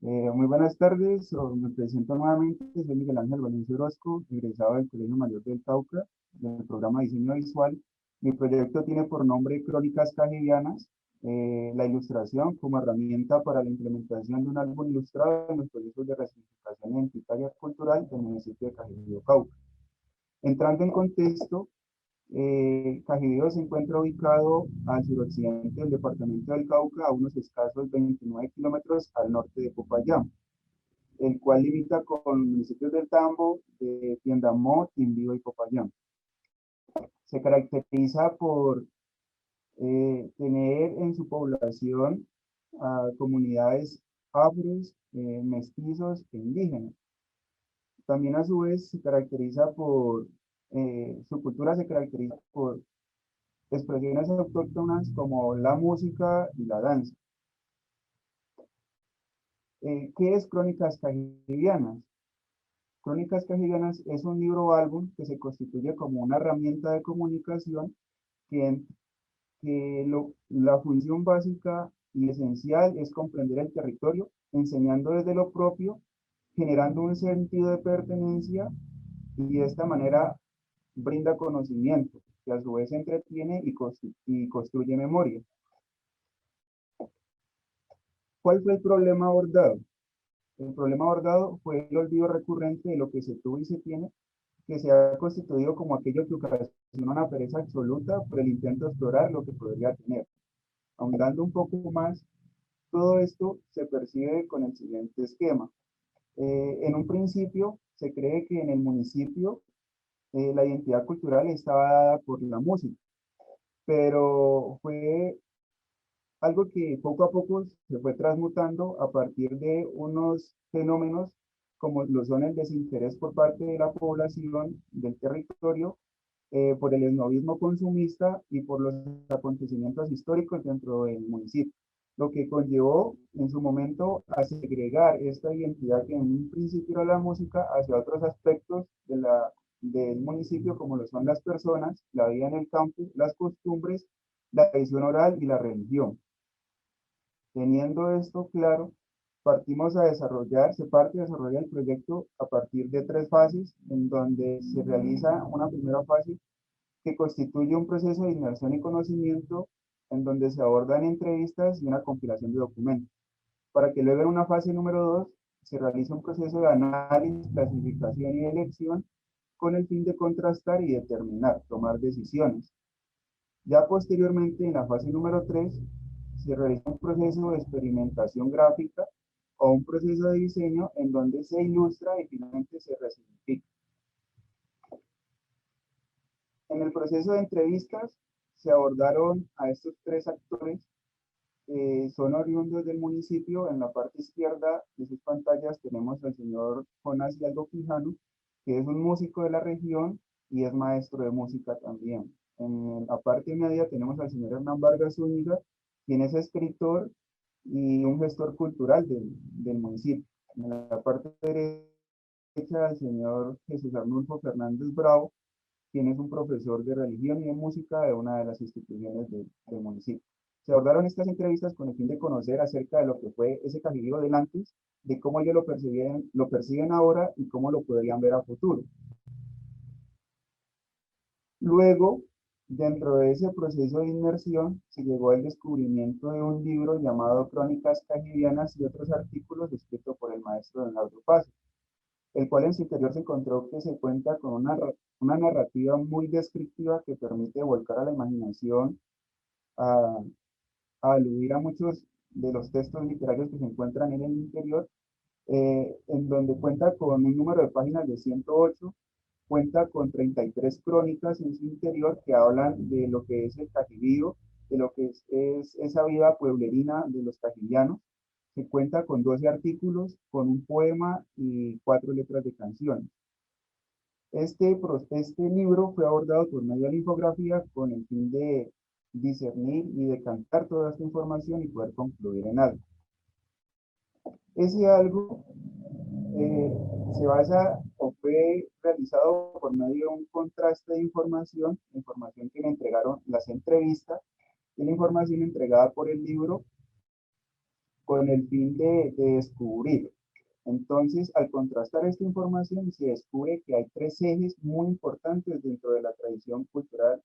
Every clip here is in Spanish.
Muy buenas tardes, me presento nuevamente, soy Miguel Ángel Valencia Orozco, egresado del Colegio Mayor del Cauca, del programa de Diseño Visual. Mi proyecto tiene por nombre Crónicas Cajivianas, la ilustración como herramienta para la implementación de un álbum ilustrado en los procesos de resignificación identitaria cultural del municipio de Cajivío, Cauca. Entrando en contexto, Cajivío se encuentra ubicado al suroccidente del departamento del Cauca, a unos escasos 29 kilómetros al norte de Popayán, el cual limita con los municipios del Tambo, de Tiendamó, Quindío y Popayán. Se caracteriza por tener en su población a comunidades afros, mestizos e indígenas. También a su vez se caracteriza por, su cultura se caracteriza por expresiones autóctonas como la música y la danza. ¿Qué es Crónicas Cajivianas? Crónicas Cajivianas es un libro o álbum que se constituye como una herramienta de comunicación que, la función básica y esencial es comprender el territorio, enseñando desde lo propio, generando un sentido de pertenencia y de esta manera brinda conocimiento, que a su vez entretiene y construye memoria. ¿Cuál fue el problema abordado? El problema abordado fue el olvido recurrente de lo que se tuvo y se tiene, que se ha constituido como aquello que ocasiona una pereza absoluta por el intento de explorar lo que podría tener. Ahondando un poco más, todo esto se percibe con el siguiente esquema. En un principio, se cree que en el municipio la identidad cultural estaba dada por la música, pero fue algo que poco a poco se fue transmutando a partir de unos fenómenos como lo son el desinterés por parte de la población del territorio, por el esnovismo consumista y por los acontecimientos históricos dentro del municipio, lo que conllevó en su momento a segregar esta identidad que en un principio era la música hacia otros aspectos del municipio como lo son las personas, la vida en el campo, las costumbres, la tradición oral y la religión. Teniendo esto claro, se parte de desarrollar el proyecto a partir de tres fases, en donde se realiza una primera fase que constituye un proceso de inmersión y conocimiento, en donde se abordan entrevistas y una compilación de documentos, para que luego en una fase número 2 se realice un proceso de análisis, clasificación y elección, con el fin de contrastar y determinar, tomar decisiones. Ya posteriormente, en la fase número 3, se realiza un proceso de experimentación gráfica o un proceso de diseño en donde se ilustra y finalmente se resignifica. En el proceso de entrevistas se abordaron a estos tres actores, son oriundos del municipio. En la parte izquierda de sus pantallas tenemos al señor Jonas Hidalgo Quijano, que es un músico de la región y es maestro de música también. En la parte media tenemos al señor Hernán Vargas Zúñiga, quien es escritor y un gestor cultural del municipio. En la parte derecha, al señor Jesús Arnulfo Fernández Bravo, quien es un profesor de religión y de música de una de las instituciones del municipio. Se abordaron estas entrevistas con el fin de conocer acerca de lo que fue ese Cajivío del antes, de cómo ellos lo perciben ahora y cómo lo podrían ver a futuro. Luego, dentro de ese proceso de inmersión, se llegó al descubrimiento de un libro llamado Crónicas Cajivianas y otros artículos escrito por el maestro Leonardo Paz, el cual en su interior se encontró que se cuenta con una narrativa muy descriptiva que permite volcar a la imaginación, a, a aludir a muchos de los textos literarios que se encuentran en el interior, en donde cuenta con un número de páginas de 108, cuenta con 33 crónicas en su interior que hablan de lo que es el Cajivío, de lo que es esa vida pueblerina de los cajivianos. Se cuenta con 12 artículos, con un poema y 4 letras de canciones. Este libro fue abordado por medio de la infografía con el fin de discernir y decantar toda esta información y poder concluir en algo. Ese algo eh, se basa o fue realizado por medio de un contraste de información que me entregaron las entrevistas y la información entregada por el libro con el fin de descubrir. Entonces, al contrastar esta información, se descubre que hay tres ejes muy importantes dentro de la tradición cultural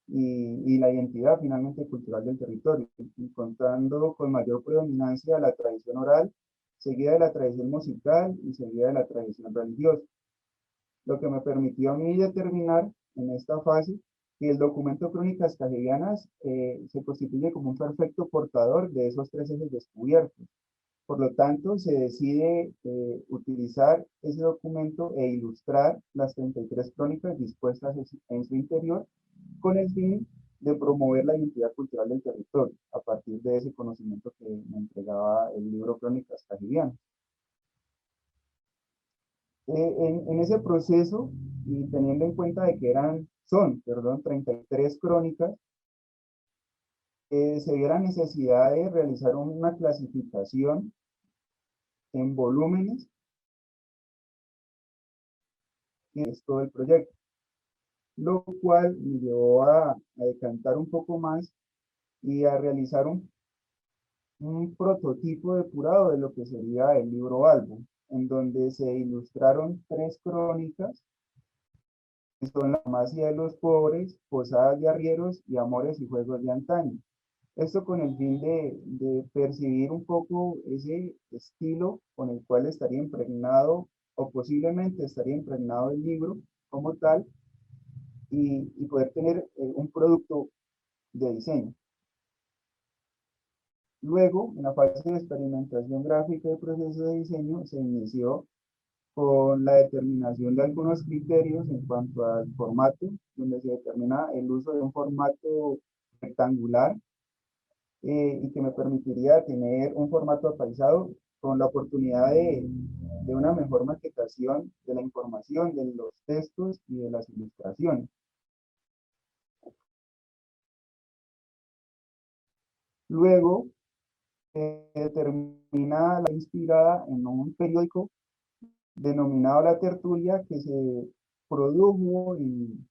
y la identidad finalmente cultural del territorio, encontrando con mayor predominancia la tradición oral, seguida de la tradición musical y seguida de la tradición religiosa, lo que me permitió a mí determinar en esta fase que el documento Crónicas Cajevianas se constituye como un perfecto portador de esos tres ejes descubiertos. Por lo tanto, se decide utilizar ese documento e ilustrar las 33 crónicas dispuestas en su interior con el fin de promover la identidad cultural del territorio a partir de ese conocimiento que me entregaba el libro Crónicas Cajivianas. En ese proceso, y teniendo en cuenta de que son 33 crónicas, se dio la necesidad de realizar una clasificación en volúmenes y es todo el proyecto, lo cual me llevó a decantar un poco más y a realizar un prototipo depurado de lo que sería el libro álbum, en donde se ilustraron tres crónicas, que son La Damasia de los Pobres, Posadas de Arrieros y Amores y Juegos de Antaño. Esto con el fin de percibir un poco ese estilo con el cual estaría impregnado o posiblemente estaría impregnado el libro como tal y poder tener un producto de diseño. Luego, en la fase de experimentación gráfica y proceso de diseño, se inició con la determinación de algunos criterios en cuanto al formato, donde se determina el uso de un formato rectangular y que me permitiría tener un formato apaisado con la oportunidad de una mejor maquetación de la información, de los textos y de las ilustraciones. Luego, determina la inspirada en un periódico denominado La Tertulia, que se produjo en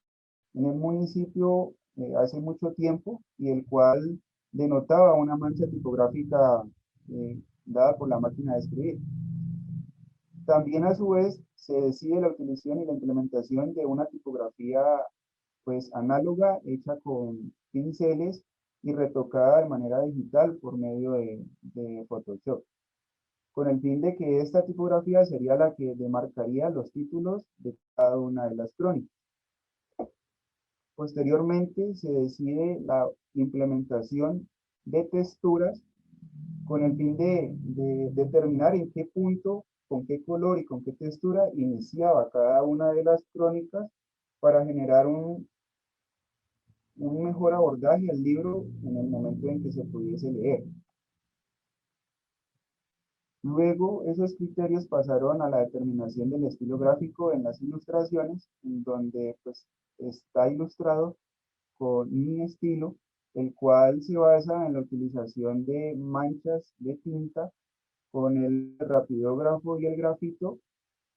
el municipio hace mucho tiempo y el cual denotaba una mancha tipográfica dada por la máquina de escribir. También a su vez se decide la utilización y la implementación de una tipografía pues análoga hecha con pinceles y retocada de manera digital por medio de Photoshop, con el fin de que esta tipografía sería la que demarcaría los títulos de cada una de las crónicas. Posteriormente se decide la implementación de texturas con el fin de determinar en qué punto, con qué color y con qué textura iniciaba cada una de las crónicas para generar un mejor abordaje al libro en el momento en que se pudiese leer. Luego, esos criterios pasaron a la determinación del estilo gráfico en las ilustraciones, en donde pues, está ilustrado con mi estilo, el cual se basa en la utilización de manchas de tinta con el rapidógrafo y el grafito,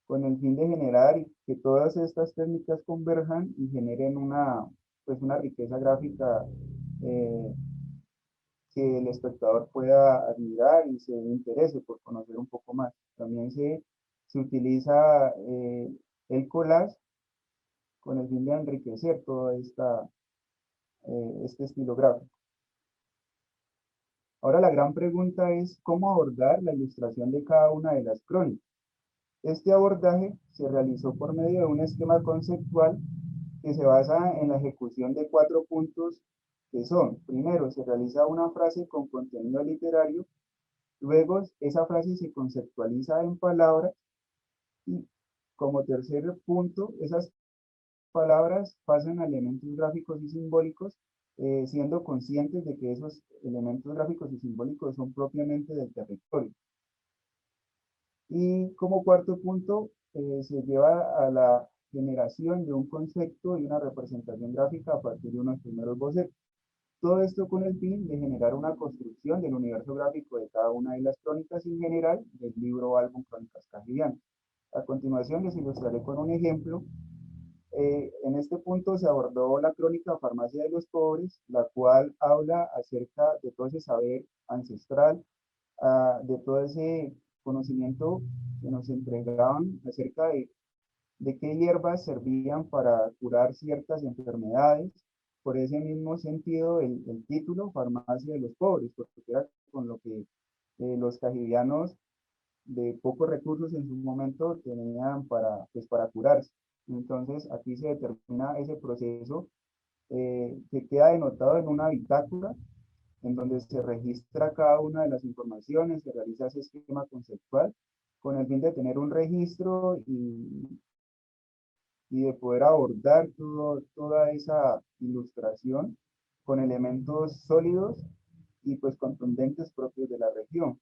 con el fin de generar que todas estas técnicas converjan y generen pues una riqueza gráfica eh, que el espectador pueda admirar y se interese por conocer un poco más. También se utiliza el collage con el fin de enriquecer todo este estilo gráfico. Ahora la gran pregunta es cómo abordar la ilustración de cada una de las crónicas. Este abordaje se realizó por medio de un esquema conceptual que se basa en la ejecución de 4 puntos que son, primero, se realiza una frase con contenido literario. Luego, esa frase se conceptualiza en palabras y como tercer punto, esas palabras pasan a elementos gráficos y simbólicos, siendo conscientes de que esos elementos gráficos y simbólicos son propiamente del territorio. Y como cuarto punto, se lleva a la generación de un concepto y una representación gráfica a partir de unos primeros bocetos. Todo esto con el fin de generar una construcción del universo gráfico de cada una de las crónicas y en general del libro álbum Crónicas Cajivianas. A continuación les ilustraré con un ejemplo. En este punto se abordó la crónica Farmacia de los Pobres, la cual habla acerca de todo ese saber ancestral de todo ese conocimiento que nos entregaban acerca de qué hierbas servían para curar ciertas enfermedades. Por ese mismo sentido, el título, Farmacia de los Pobres, porque era con lo que los cajivianos de pocos recursos en su momento tenían para, pues, para curarse. Entonces, aquí se determina ese proceso que queda denotado en una bitácora en donde se registra cada una de las informaciones, se realiza ese esquema conceptual con el fin de tener un registro y de poder abordar toda esa ilustración con elementos sólidos y pues contundentes propios de la región.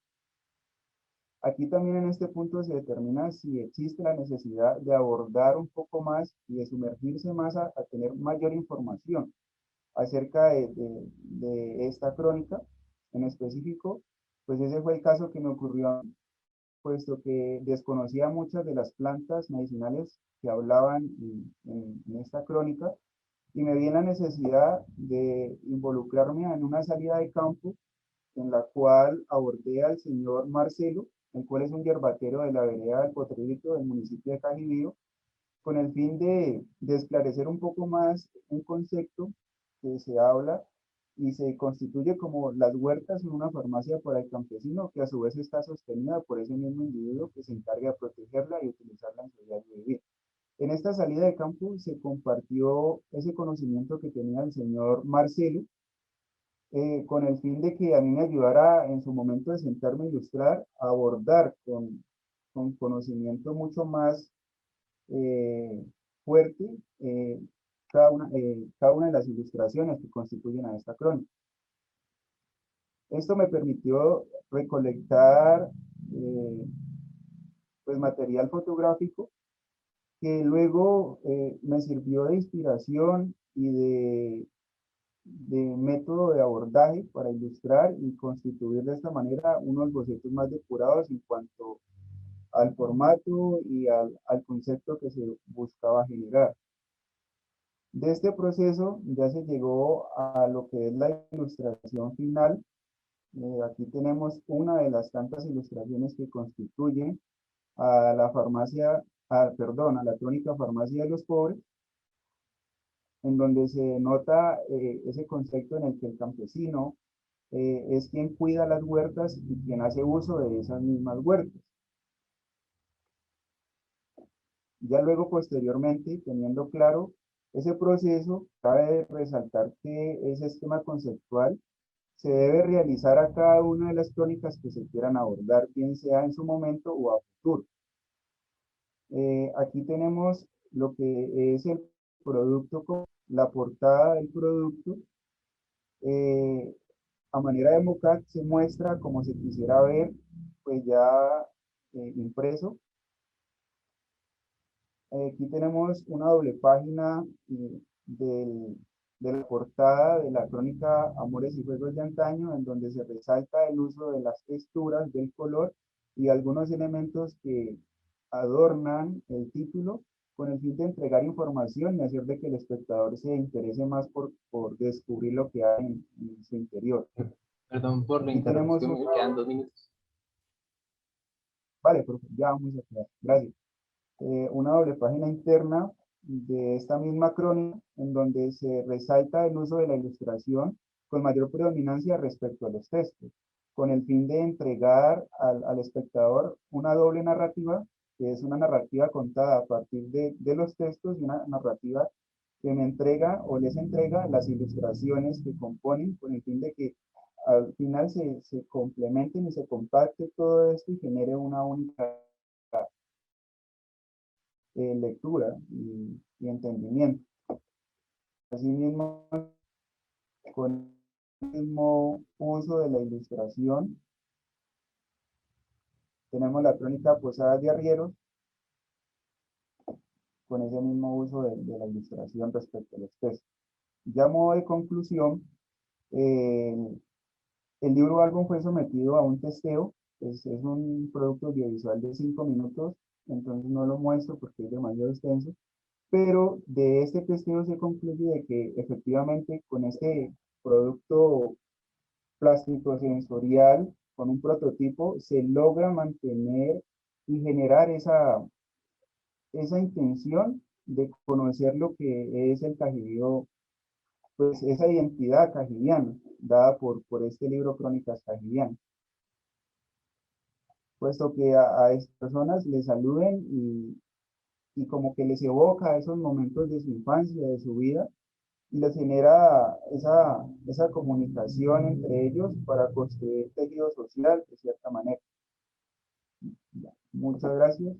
Aquí también en este punto se determina si existe la necesidad de abordar un poco más y de sumergirse más a tener mayor información acerca de esta crónica en específico. Pues ese fue el caso que me ocurrió, puesto que desconocía muchas de las plantas medicinales que hablaban en esta crónica y me vi en la necesidad de involucrarme en una salida de campo en la cual abordé al señor Marcelo, el cual es un yerbatero de la vereda del Potrerito del municipio de Cajibío, con el fin de esclarecer un poco más un concepto que se habla y se constituye como las huertas en una farmacia para el campesino, que a su vez está sostenida por ese mismo individuo que se encarga de protegerla y utilizarla en su diario vivir. En esta salida de campo se compartió ese conocimiento que tenía el señor Marcelo, con el fin de que a mí me ayudara en su momento de sentarme a ilustrar, a abordar con conocimiento mucho más eh, fuerte cada una de las ilustraciones que constituyen a esta crónica. Esto me permitió recolectar pues material fotográfico que luego me sirvió de inspiración y de método de abordaje para ilustrar y constituir de esta manera unos bocetos más depurados en cuanto al formato y al concepto que se buscaba generar. De este proceso ya se llegó a lo que es la ilustración final. Aquí tenemos una de las tantas ilustraciones que constituyen a la farmacia, perdón, a la crónica Farmacia de los Pobres, en donde se nota ese concepto en el que el campesino es quien cuida las huertas y quien hace uso de esas mismas huertas. Ya luego, posteriormente, teniendo claro ese proceso, cabe resaltar que ese esquema conceptual se debe realizar a cada una de las crónicas que se quieran abordar, bien sea en su momento o a futuro. Aquí tenemos lo que es el producto, con la portada del producto. Eh, a manera de mockup se muestra como se quisiera ver, pues ya impreso. Aquí tenemos una doble página de la portada de la crónica Amores y Juegos de Antaño, en donde se resalta el uso de las texturas, del color y algunos elementos que adornan el título con el fin de entregar información y hacer de que el espectador se interese más por descubrir lo que hay en su interior. Perdón por la Aquí tenemos interrupción, me quedan 2 minutos. vale, profe, ya vamos a quedar. Gracias. Una doble página interna de esta misma crónica en donde se resalta el uso de la ilustración con mayor predominancia respecto a los textos, con el fin de entregar al espectador una doble narrativa, que es una narrativa contada a partir de los textos y una narrativa que me entrega o les entrega las ilustraciones que componen con el fin de que al final se complementen y se compacte todo esto y genere una única lectura y entendimiento. Asimismo, con el mismo uso de la ilustración, tenemos la crónica Posadas de Arrieros, con ese mismo uso de la ilustración respecto a los textos. Ya a modo de conclusión, eh, el libro álbum fue sometido a un testeo, es un producto audiovisual de 5 minutos, entonces no lo muestro porque es demasiado extenso, pero de este testeo se concluye de que efectivamente con este producto plástico sensorial con un prototipo, se logra mantener y generar esa intención de conocer lo que es el Cajibío, pues esa identidad cajibiana, dada por este libro Crónicas Cajibianas, puesto que a estas personas les saluden y como que les evoca esos momentos de su infancia, de su vida, y les genera esa comunicación entre ellos para construir tejido social de cierta manera. Muchas gracias.